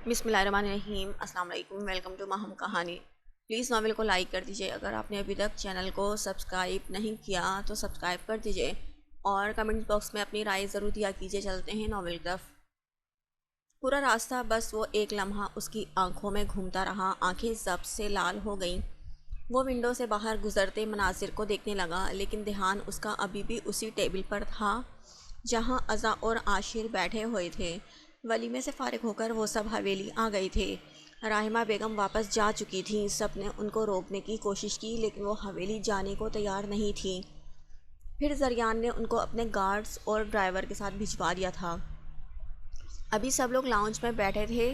بسم اللہ الرحمن الرحیم۔ السلام علیکم، ویلکم ٹو ماہم کہانی۔ پلیز ناول کو لائک کر دیجئے، اگر آپ نے ابھی تک چینل کو سبسکرائب نہیں کیا تو سبسکرائب کر دیجئے اور کمنٹ باکس میں اپنی رائے ضرور دیا کیجئے۔ چلتے ہیں ناول کی طرف۔ پورا راستہ بس وہ ایک لمحہ اس کی آنکھوں میں گھومتا رہا، آنکھیں ضبط سے لال ہو گئیں۔ وہ ونڈو سے باہر گزرتے مناظر کو دیکھنے لگا، لیکن دھیان اس کا ابھی بھی اسی ٹیبل پر تھا جہاں عزا اور عاشر بیٹھے ہوئے تھے۔ ولیمے سے فارغ ہو کر وہ سب حویلی آ گئے تھے۔ راحمہ بیگم واپس جا چکی تھیں۔ سب نے ان کو روکنے کی کوشش کی لیکن وہ حویلی جانے کو تیار نہیں تھیں۔ پھر زریان نے ان کو اپنے گارڈز اور ڈرائیور کے ساتھ بھجوا دیا تھا۔ ابھی سب لوگ لاؤنج میں بیٹھے تھے۔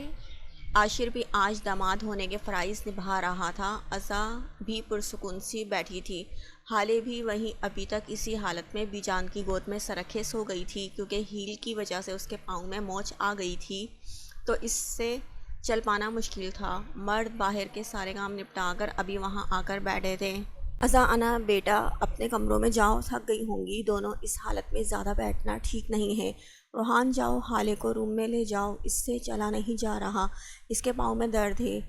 عاشر بھی آج داماد ہونے کے فرائض نبھا رہا تھا۔ عزا بھی پرسکون سی بیٹھی تھی۔ حالے بھی وہیں ابھی تک اسی حالت میں بی جان کی گود میں سرخیز ہو گئی تھی، کیونکہ ہیل کی وجہ سے اس کے پاؤں میں موچ آ گئی تھی تو اس سے چل پانا مشکل تھا۔ مرد باہر کے سارے کام نپٹا کر ابھی وہاں آ کر بیٹھے تھے۔ عزا انا بیٹا اپنے کمروں میں جاؤ، تھک گئی ہوں گی، دونوں اس حالت میں زیادہ بیٹھنا ٹھیک نہیں ہے۔ روحان جاؤ حالے کو روم میں لے جاؤ، اس سے چلا نہیں جا رہا، اس کے پاؤں میں درد ہے،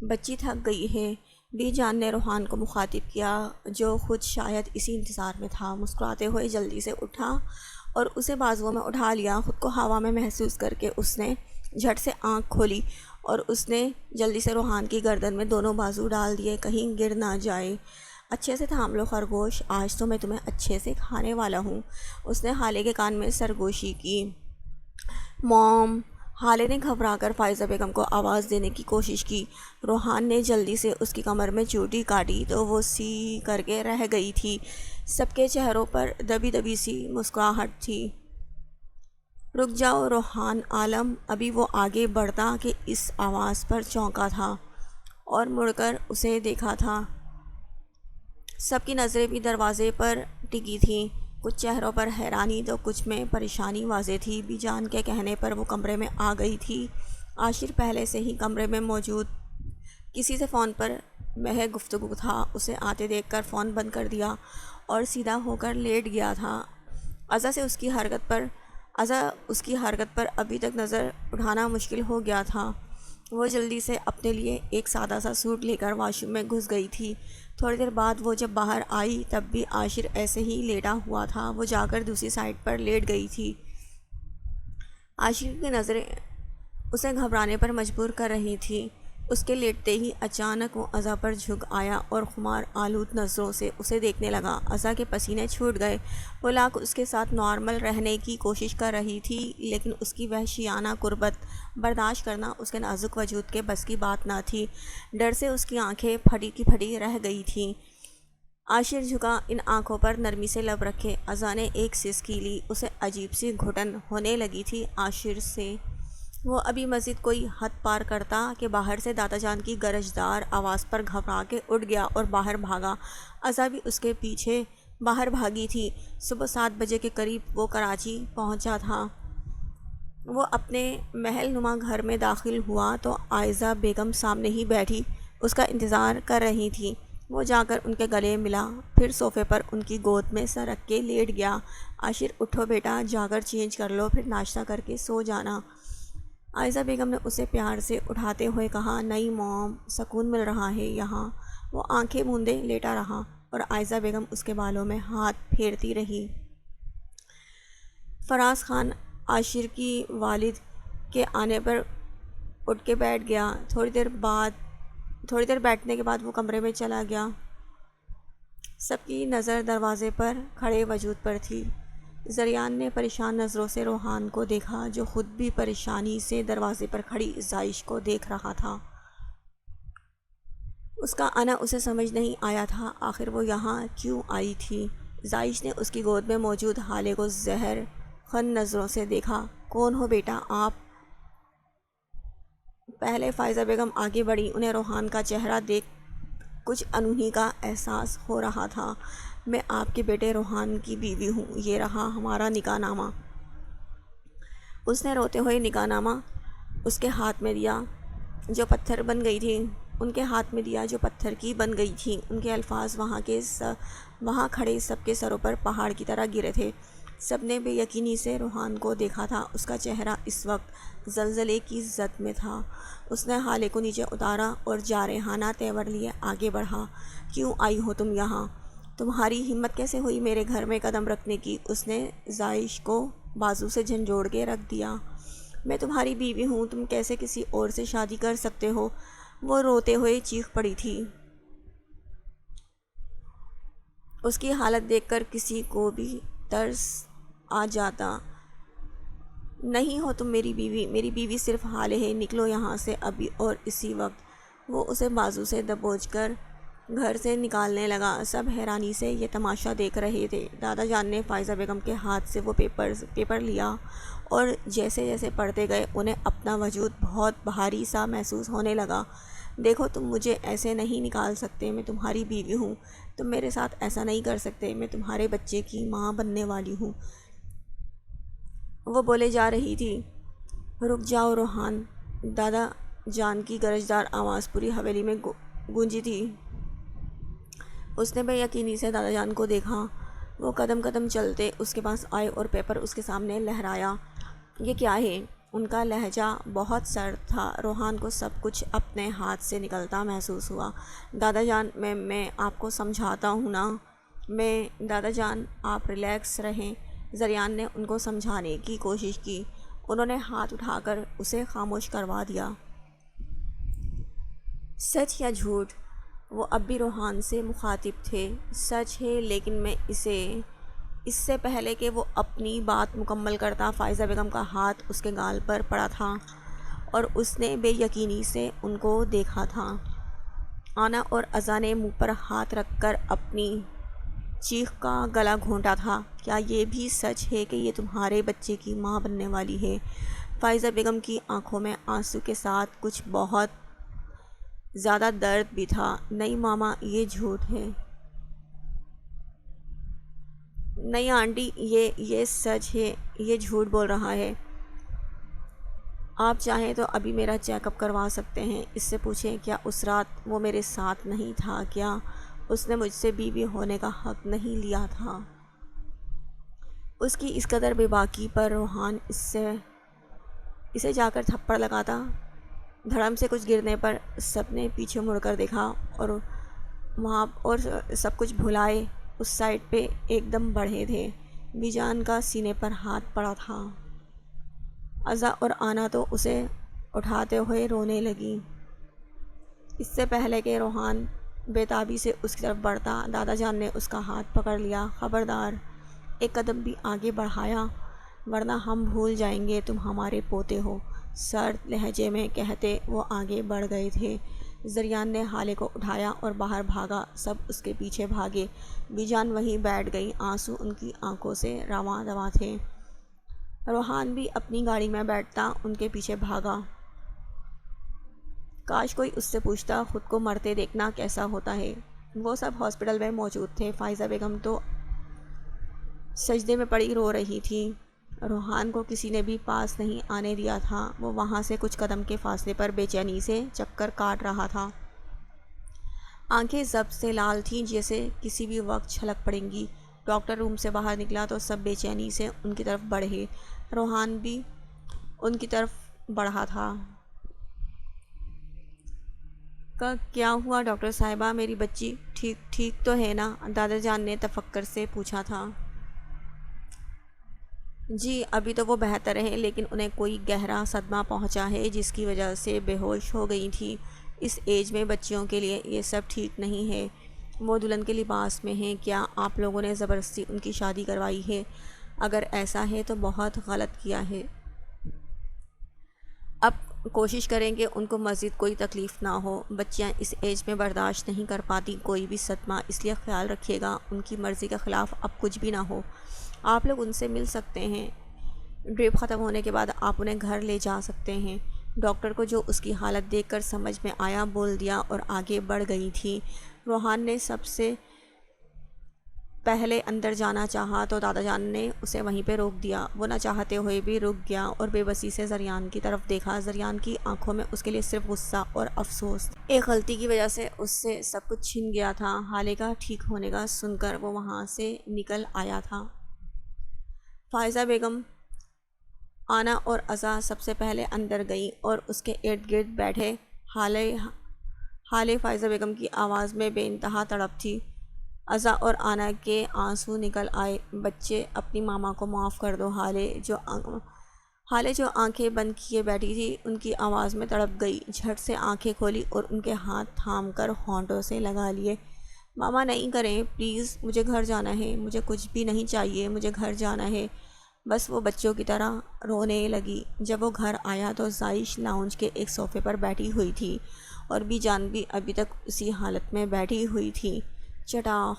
بچی تھک گئی ہے۔ بی جان نے روحان کو مخاطب کیا جو خود شاید اسی انتظار میں تھا۔ مسکراتے ہوئے جلدی سے اٹھا اور اسے بازوؤں میں اٹھا لیا۔ خود کو ہوا میں محسوس کر کے اس نے جھٹ سے آنکھ کھولی اور اس نے جلدی سے روحان کی گردن میں دونوں بازو ڈال دیے، کہیں گر نہ جائے۔ اچھے سے تھام لو خرگوش، آج تو میں تمہیں اچھے سے کھانے والا ہوں۔ اس نے حالے کے کان میں سرگوشی کی۔ موم! حالے نے گھبرا کر فائزہ بیگم کو آواز دینے کی کوشش کی۔ روحان نے جلدی سے اس کی کمر میں چوٹی کاٹی تو وہ سی کر کے رہ گئی تھی۔ سب کے چہروں پر دبی دبی سی مسکراہٹ تھی۔ رک جاؤ روحان عالم! ابھی وہ آگے بڑھتا کہ اس آواز پر چونکا تھا اور مڑ کر اسے دیکھا تھا۔ سب کی نظریں بھی دروازے پر ٹکی تھیں، کچھ چہروں پر حیرانی تو کچھ میں پریشانی واضح تھی۔ بی جان کے کہنے پر وہ کمرے میں آ گئی تھی۔ عاشر پہلے سے ہی کمرے میں موجود کسی سے فون پر محض گفتگو تھا، اسے آتے دیکھ کر فون بند کر دیا اور سیدھا ہو کر لیٹ گیا تھا۔ عزا اس کی حرکت پر ابھی تک نظر اٹھانا مشکل ہو گیا تھا۔ وہ جلدی سے اپنے لیے ایک سادہ سا سوٹ لے کر واش روم میں گھس گئی تھی۔ تھوڑی دیر بعد وہ جب باہر آئی تب بھی عاشر ایسے ہی لیٹا ہوا تھا۔ وہ جا کر دوسری سائڈ پر لیٹ گئی تھی۔ عاشر کی نظریں اسے گھبرانے پر مجبور کر رہی تھی۔ اس کے لیٹتے ہی اچانک وہ عزا پر جھک آیا اور خمار آلود نظروں سے اسے دیکھنے لگا۔ عزا کے پسینے چھوٹ گئے۔ وہ لاکھ اس کے ساتھ نارمل رہنے کی کوشش کر رہی تھی، لیکن اس کی وحشیانہ قربت برداشت کرنا اس کے نازک وجود کے بس کی بات نہ تھی۔ ڈر سے اس کی آنکھیں پھٹی کی پھٹی رہ گئی تھیں۔ عاشر جھکا، ان آنکھوں پر نرمی سے لب رکھے۔ عزا نے ایک سسکی لی، اسے عجیب سی گھٹن ہونے لگی تھی عاشر سے۔ وہ ابھی مزید کوئی حد پار کرتا کہ باہر سے دادا جان کی گرجدار آواز پر گھبرا کے اٹھ گیا اور باہر بھاگا۔ عزا بھی اس کے پیچھے باہر بھاگی تھی۔ صبح 7 بجے کے قریب وہ کراچی پہنچا تھا۔ وہ اپنے محل نما گھر میں داخل ہوا تو عائزہ بیگم سامنے ہی بیٹھی اس کا انتظار کر رہی تھی۔ وہ جا کر ان کے گلے ملا، پھر صوفے پر ان کی گود میں سر رکھ کے لیٹ گیا۔ عاشر اٹھو بیٹا، جا کر چینج کر لو، پھر ناشتہ کر کے سو جانا۔ عائزہ بیگم نے اسے پیار سے اٹھاتے ہوئے کہا، نہیں موم، سکون مل رہا ہے یہاں۔ وہ آنکھیں موندے لیٹا رہا اور عائزہ بیگم اس کے بالوں میں ہاتھ پھیرتی رہی۔ فراز خان عاشر کی والد کے آنے پر اٹھ کے بیٹھ گیا۔ تھوڑی دیر بیٹھنے کے بعد وہ کمرے میں چلا گیا۔ سب کی نظر دروازے پر کھڑے وجود پر تھی۔ زریان نے پریشان نظروں سے روحان کو دیکھا جو خود بھی پریشانی سے دروازے پر کھڑی زائش کو دیکھ رہا تھا۔ اس کا آنا اسے سمجھ نہیں آیا تھا، آخر وہ یہاں کیوں آئی تھی۔ زائش نے اس کی گود میں موجود حالے کو زہر خن نظروں سے دیکھا۔ کون ہو بیٹا آپ؟ پہلے فائزہ بیگم آگے بڑھی، انہیں روحان کا چہرہ دیکھ کچھ انہونی کا احساس ہو رہا تھا۔ میں آپ کے بیٹے روحان کی بیوی ہوں، یہ رہا ہمارا نکاح نامہ۔ اس نے روتے ہوئے نکاح نامہ اس کے ہاتھ میں دیا جو پتھر بن گئی تھی، ان کے ہاتھ میں دیا جو پتھر کی بن گئی تھی۔ ان کے الفاظ وہاں کھڑے سب کے سروں پر پہاڑ کی طرح گرے تھے۔ سب نے بے یقینی سے روحان کو دیکھا تھا۔ اس کا چہرہ اس وقت زلزلے کی زد میں تھا۔ اس نے حالے کو نیچے اتارا اور جارحانہ تیور لیے آگے بڑھا۔ کیوں آئی ہو تم یہاں؟ تمہاری ہمت کیسے ہوئی میرے گھر میں قدم رکھنے کی؟ اس نے زائش کو بازو سے جھنجھوڑ کے رکھ دیا۔ میں تمہاری بیوی ہوں، تم کیسے کسی اور سے شادی کر سکتے ہو؟ وہ روتے ہوئے چیخ پڑی تھی۔ اس کی حالت دیکھ کر کسی کو بھی ترس آ جاتا۔ نہیں ہو تم میری بیوی، میری بیوی صرف حالے ہے، نکلو یہاں سے ابھی اور اسی وقت۔ وہ اسے بازو سے دبوچ کر گھر سے نکالنے لگا۔ سب حیرانی سے یہ تماشا دیکھ رہے تھے۔ دادا جان نے فائزہ بیگم کے ہاتھ سے وہ پیپر لیا اور جیسے جیسے پڑھتے گئے انہیں اپنا وجود بہت بھاری سا محسوس ہونے لگا۔ دیکھو تم مجھے ایسے نہیں نکال سکتے، میں تمہاری بیوی ہوں، تم میرے ساتھ ایسا نہیں کر سکتے، میں تمہارے بچے کی ماں بننے والی ہوں۔ وہ بولے جا رہی تھی۔ رک جاؤ روحان، دادا جان کی گرجدار آواز پوری حویلی میں گونجی تھی۔ اس نے بے یقینی سے دادا جان کو دیکھا۔ وہ قدم قدم چلتے اس کے پاس آئے اور پیپر اس کے سامنے لہرایا۔ یہ کیا ہے؟ ان کا لہجہ بہت سرد تھا۔ روحان کو سب کچھ اپنے ہاتھ سے نکلتا محسوس ہوا۔ دادا جان میں آپ کو سمجھاتا ہوں نا۔ دادا جان آپ ریلیکس رہیں۔ زریان نے ان کو سمجھانے کی کوشش کی۔ انہوں نے ہاتھ اٹھا کر اسے خاموش کروا دیا۔ سچ یا جھوٹ؟ وہ اب بھی روحان سے مخاطب تھے۔ سچ ہے، لیکن میں اس سے پہلے کہ وہ اپنی بات مکمل کرتا، فائزہ بیگم کا ہاتھ اس کے گال پر پڑا تھا اور اس نے بے یقینی سے ان کو دیکھا تھا۔ آنا اور ازا نے منہ پر ہاتھ رکھ کر اپنی چیخ کا گلا گھونٹا تھا۔ کیا یہ بھی سچ ہے کہ یہ تمہارے بچے کی ماں بننے والی ہے؟ فائزہ بیگم کی آنکھوں میں آنسو کے ساتھ کچھ بہت زیادہ درد بھی تھا۔ نہیں ماما، یہ جھوٹ ہے۔ نہیں آنٹی، یہ سچ ہے، یہ جھوٹ بول رہا ہے۔ آپ چاہیں تو ابھی میرا چیک اپ کروا سکتے ہیں۔ اس سے پوچھیں کیا اس رات وہ میرے ساتھ نہیں تھا؟ کیا اس نے مجھ سے بیوی ہونے کا حق نہیں لیا تھا؟ اس کی اس قدر بے باکی پر روحان اسے جا کر تھپڑ لگاتا۔ دھڑم سے کچھ گرنے پر سب نے پیچھے مڑ کر دیکھا اور سب کچھ بھلائے اس سائڈ پہ ایک دم بڑھے تھے۔ بیجان کا سینے پر ہاتھ پڑا تھا۔ ازا اور آنا تو اسے اٹھاتے ہوئے رونے لگی۔ اس سے پہلے کہ روحان بے تابی سے اس کی طرف بڑھتا، دادا جان نے اس کا ہاتھ پکڑ لیا۔ خبردار، ایک قدم بھی آگے بڑھایا ورنہ ہم بھول جائیں گے تم ہمارے پوتے ہو، سرد لہجے میں کہتے وہ آگے بڑھ گئے تھے۔ زریان نے حالے کو اٹھایا اور باہر بھاگا۔ سب اس کے پیچھے بھاگے۔ بیجان وہیں بیٹھ گئی، آنسو ان کی آنکھوں سے رواں رواں تھے۔ روحان بھی اپنی گاڑی میں بیٹھتا ان کے پیچھے بھاگا۔ کاش کوئی اس سے پوچھتا خود کو مرتے دیکھنا کیسا ہوتا ہے۔ وہ سب ہاسپٹل میں موجود تھے۔ فائزہ بیگم تو سجدے میں پڑی رو رہی تھی۔ روحان کو کسی نے بھی پاس نہیں آنے دیا تھا۔ وہ وہاں سے کچھ قدم کے فاصلے پر بے چینی سے چکر کاٹ رہا تھا۔ آنکھیں ضبط سے لال تھیں جیسے کسی بھی وقت چھلک پڑیں گی۔ ڈاکٹر روم سے باہر نکلا تو سب بے چینی سے ان کی طرف بڑھے۔ روحان بھی ان کی طرف بڑھا تھا۔ کیا ہوا ڈاکٹر صاحبہ، میری بچی ٹھیک تو ہے نا؟ دادا جان نے تفکر سے پوچھا تھا۔ جی ابھی تو وہ بہتر ہے، لیکن انہیں کوئی گہرا صدمہ پہنچا ہے جس کی وجہ سے بے ہوش ہو گئی تھی۔ اس ایج میں بچیوں کے لیے یہ سب ٹھیک نہیں ہے۔ وہ دلہن کے لباس میں ہیں۔ کیا آپ لوگوں نے زبردستی ان کی شادی کروائی ہے؟ اگر ایسا ہے تو بہت غلط کیا ہے۔ اب کوشش کریں کہ ان کو مزید کوئی تکلیف نہ ہو۔ بچیاں اس ایج میں برداشت نہیں کر پاتی کوئی بھی صدمہ، اس لیے خیال رکھیے گا ان کی مرضی کے خلاف اب کچھ بھی نہ ہو۔ آپ لوگ ان سے مل سکتے ہیں۔ ڈرپ ختم ہونے کے بعد آپ انہیں گھر لے جا سکتے ہیں۔ ڈاکٹر کو جو اس کی حالت دیکھ کر سمجھ میں آیا بول دیا اور آگے بڑھ گئی تھی۔ روحان نے سب سے پہلے اندر جانا چاہا تو دادا جان نے اسے وہیں پہ روک دیا۔ وہ نہ چاہتے ہوئے بھی رک گیا اور بے بسی سے زریان کی طرف دیکھا۔ زریان کی آنکھوں میں اس کے لیے صرف غصہ اور افسوس تھا۔ ایک غلطی کی وجہ سے اس سے سب کچھ چھن گیا تھا۔ حالے کا ٹھیک ہونے کا سن کر وہ وہاں سے نکل آیا تھا۔ فائزہ بیگم، آنا اور ازا سب سے پہلے اندر گئیں اور اس کے ارد گرد بیٹھے۔ حالے فائزہ بیگم کی آواز میں بے انتہا تڑپ تھی۔ ازا اور آنا کے آنسو نکل آئے۔ بچے، اپنی ماما کو معاف کر دو۔ حالے جو آنکھیں بند کیے بیٹھی تھی ان کی آواز میں تڑپ گئی، جھٹ سے آنکھیں کھولی اور ان کے ہاتھ تھام کر ہونٹوں سے لگا لیے۔ ماما نہیں کریں پلیز، مجھے گھر جانا ہے، مجھے کچھ بھی نہیں چاہیے، مجھے گھر جانا ہے۔ بس وہ بچوں کی طرح رونے لگی۔ جب وہ گھر آیا تو زائش لاؤنج کے ایک صوفے پر بیٹھی ہوئی تھی اور بی جان بھی ابھی تک اسی حالت میں بیٹھی ہوئی تھی۔ چٹاخ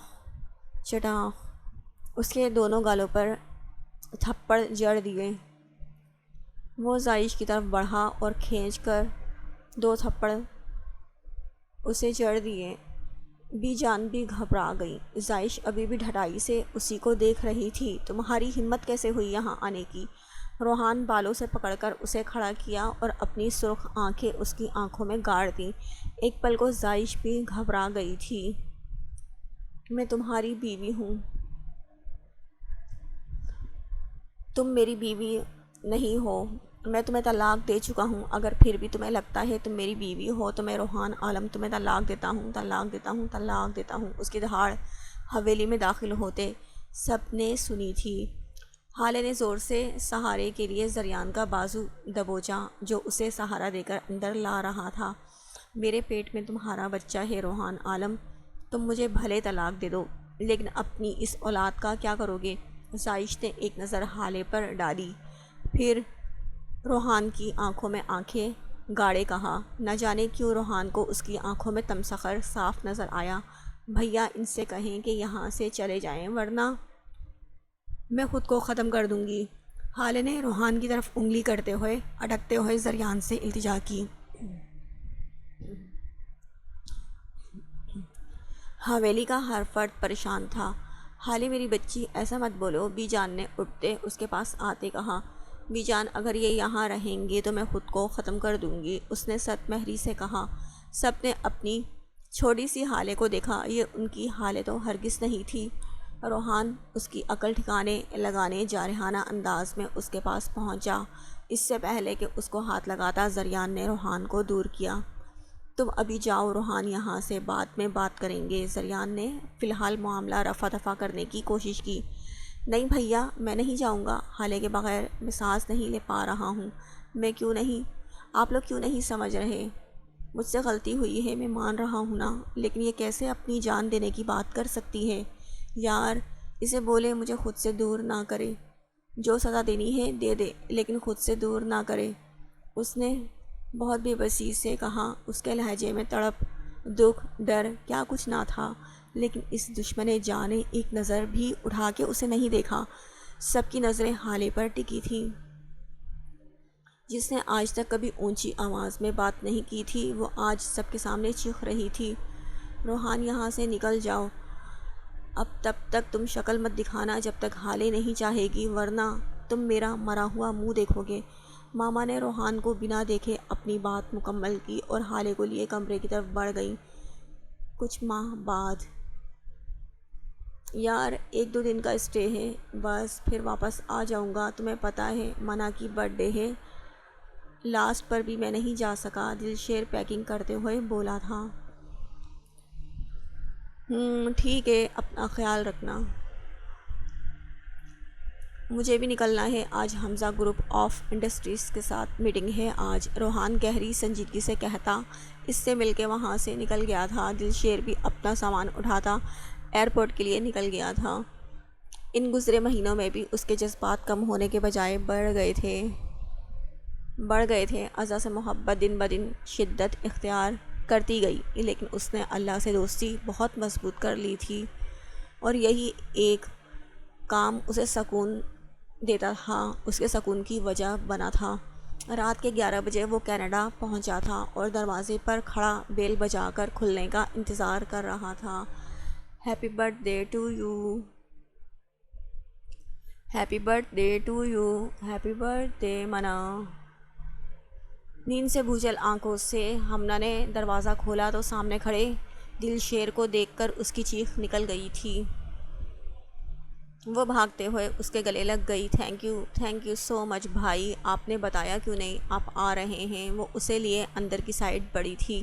چٹاخ اس کے دونوں گالوں پر تھپڑ جڑ دیے۔ وہ زائش کی طرف بڑھا اور کھینچ کر 2 تھپڑ اسے جڑ دیے۔ بی جان بھی گھبرا گئی۔ زائش ابھی بھی ڈھٹائی سے اسی کو دیکھ رہی تھی۔ تمہاری ہمت کیسے ہوئی یہاں آنے کی؟ روحان بالوں سے پکڑ کر اسے کھڑا کیا اور اپنی سرخ آنکھیں اس کی آنکھوں میں گاڑ دیں۔ ایک پل کو زائش بھی گھبرا گئی تھی۔ میں تمہاری بیوی ہوں، تم میری بیوی نہیں ہو۔ میں تمہیں طلاق دے چکا ہوں۔ اگر پھر بھی تمہیں لگتا ہے تم میری بیوی ہو تو میں روحان عالم تمہیں طلاق دیتا ہوں، طلاق دیتا ہوں، طلاق دیتا ہوں۔ اس کی دہاڑ حویلی میں داخل ہوتے سب نے سنی تھی۔ حالے نے زور سے سہارے کے لیے زریان کا بازو دبوچا جو اسے سہارا دے کر اندر لا رہا تھا۔ میرے پیٹ میں تمہارا بچہ ہے روحان عالم، تم مجھے بھلے طلاق دے دو لیکن اپنی اس اولاد کا کیا کرو گے؟ زائش نے ایک نظر حالے پر ڈالی، پھر روحان کی آنکھوں میں آنکھیں گاڑے کہا۔ نہ جانے کیوں روحان کو اس کی آنکھوں میں تمسخر صاف نظر آیا۔ بھیا ان سے کہیں کہ یہاں سے چلے جائیں ورنہ میں خود کو ختم کر دوں گی۔ حالے نے روحان کی طرف انگلی کرتے ہوئے اٹکتے ہوئے زریان سے التجا کی۔ حویلی کا ہر فرد پریشان تھا۔ حالے میری بچی ایسا مت بولو، بی جان نے اٹھتے اس کے پاس آتے کہا۔ بی جان اگر یہ یہاں رہیں گے تو میں خود کو ختم کر دوں گی، اس نے سخت مہری سے کہا۔ سب نے اپنی چھوٹی سی حالے کو دیکھا، یہ ان کی حالے تو ہرگز نہیں تھی۔ روحان اس کی عقل ٹھکانے لگانے جارحانہ انداز میں اس کے پاس پہنچا۔ اس سے پہلے کہ اس کو ہاتھ لگاتا زریان نے روحان کو دور کیا۔ تم ابھی جاؤ روحان، یہاں سے بعد میں بات کریں گے۔ زریان نے فی الحال معاملہ رفع دفع کرنے کی کوشش کی۔ نہیں بھیا میں نہیں جاؤں گا، حالے کے بغیر میں سانس نہیں لے پا رہا ہوں۔ میں کیوں نہیں؟ آپ لوگ کیوں نہیں سمجھ رہے؟ مجھ سے غلطی ہوئی ہے، میں مان رہا ہوں نا، لیکن یہ کیسے اپنی جان دینے کی بات کر سکتی ہے؟ یار اسے بولے مجھے خود سے دور نہ کرے، جو سزا دینی ہے دے دے لیکن خود سے دور نہ کرے، اس نے بہت بے بسی سے کہا۔ اس کے لہجے میں تڑپ، دکھ، ڈر کیا کچھ نہ تھا، لیکن اس دشمن جان نے ایک نظر بھی اٹھا کے اسے نہیں دیکھا۔ سب کی نظریں حالے پر ٹکی تھیں۔ جس نے آج تک کبھی اونچی آواز میں بات نہیں کی تھی وہ آج سب کے سامنے چیخ رہی تھی۔ روحان یہاں سے نکل جاؤ، اب تب تک تم شکل مت دکھانا جب تک حالے نہیں چاہے گی، ورنہ تم میرا مرا ہوا منہ دیکھو گے۔ ماما نے روحان کو بنا دیکھے اپنی بات مکمل کی اور حالے کو لیے کمرے کی طرف بڑھ گئیں۔ کچھ ماہ بعد، یار 1-2 دن کا اسٹے ہے بس، پھر واپس آ جاؤں گا۔ تمہیں پتہ ہے منى کی برتھ ڈے ہے، لاسٹ پر بھی میں نہیں جا سکا، دلشیر پیکنگ کرتے ہوئے بولا تھا۔ ٹھیک ہے، اپنا خیال رکھنا، مجھے بھی نکلنا ہے، آج حمزہ گروپ آف انڈسٹریز کے ساتھ میٹنگ ہے آج، روحان گہری سنجیدگی سے کہتا۔ اس سے مل کے وہاں سے نکل گیا تھا۔ دلشیر بھی اپنا سامان اٹھاتا ایئرپورٹ کے لیے نکل گیا تھا۔ ان گزرے مہینوں میں بھی اس کے جذبات کم ہونے کے بجائے بڑھ گئے تھے۔ ازا سے محبت دن بدن شدت اختیار کرتی گئی، لیکن اس نے اللہ سے دوستی بہت مضبوط کر لی تھی اور یہی ایک کام اسے سکون دیتا تھا، اس کے سکون کی وجہ بنا تھا۔ رات کے 11 بجے وہ کینیڈا پہنچا تھا اور دروازے پر کھڑا بیل بجا کر کھلنے کا انتظار کر رہا تھا۔ Happy birthday to you, happy birthday to you, happy birthday منى۔ نیند سے بھوچل آنکھوں سے ہمنہ نے دروازہ کھولا تو سامنے کھڑے دلشیر کو دیکھ کر اس کی چیخ نکل گئی تھی۔ وہ بھاگتے ہوئے اس کے گلے لگ گئی۔ تھینک یو سو مچ بھائی، آپ نے بتایا کیوں نہیں آپ آ رہے ہیں؟ وہ اسے لیے اندر کی سائڈ بڑی تھی۔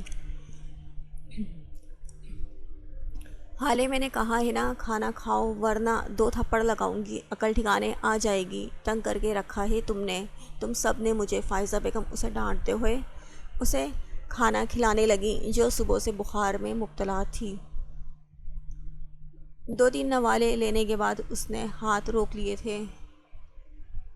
حالے میں نے کہا ہے نا کھانا کھاؤ ورنہ 2 تھپڑ لگاؤں گی، عقل ٹھکانے آ جائے گی، تنگ کر کے رکھا ہے تم سب نے مجھے۔ فائزہ بیگم اسے ڈانٹتے ہوئے اسے کھانا کھلانے لگیں جو صبح سے بخار میں مبتلا تھی۔ 2-3 نوالے لینے کے بعد اس نے ہاتھ روک لیے تھے۔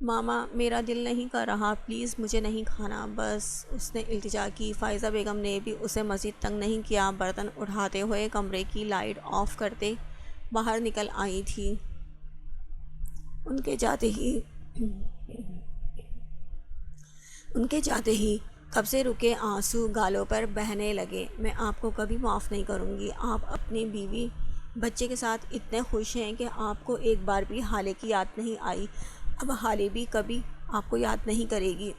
ماما میرا دل نہیں کر رہا، پلیز مجھے نہیں کھانا بس، اس نے التجا کی۔ فائزہ بیگم نے بھی اسے مزید تنگ نہیں کیا، برتن اٹھاتے ہوئے کمرے کی لائٹ آف کرتے باہر نکل آئی تھی۔ ان کے جاتے ہی کب سے رکے آنسو گالوں پر بہنے لگے۔ میں آپ کو کبھی معاف نہیں کروں گی، آپ اپنی بیوی بچے کے ساتھ اتنے خوش ہیں کہ آپ کو ایک بار بھی حالے کی یاد نہیں آئی، اب حالے بھی کبھی آپ کو یاد نہیں کرے گی۔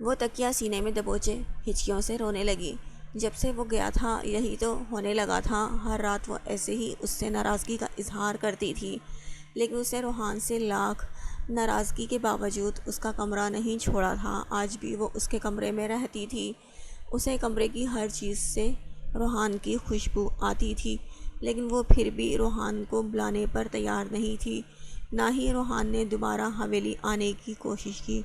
وہ تکیہ سینے میں دبوچے ہچکیوں سے رونے لگی۔ جب سے وہ گیا تھا یہی تو ہونے لگا تھا، ہر رات وہ ایسے ہی اس سے ناراضگی کا اظہار کرتی تھی، لیکن اسے روحان سے لاکھ ناراضگی کے باوجود اس کا کمرہ نہیں چھوڑا تھا۔ آج بھی وہ اس کے کمرے میں رہتی تھی، اسے کمرے کی ہر چیز سے روحان کی خوشبو آتی تھی، لیکن وہ پھر بھی روحان کو بلانے پر تیار نہیں تھی، نہ ہی روحان نے دوبارہ حویلی آنے کی کوشش کی۔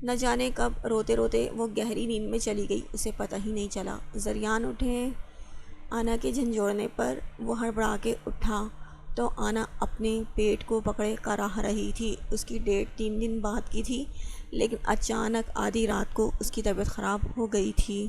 نہ جانے کب روتے روتے وہ گہری نیند میں چلی گئی، اسے پتہ ہی نہیں چلا۔ زریان اٹھے آنا کے جھنجھوڑنے پر وہ ہڑبڑا کے اٹھا تو آنا اپنے پیٹ کو پکڑے کراہ رہی تھی۔ اس کی ڈیٹ 3 دن بعد کی تھی، لیکن اچانک آدھی رات کو اس کی طبیعت خراب ہو گئی تھی۔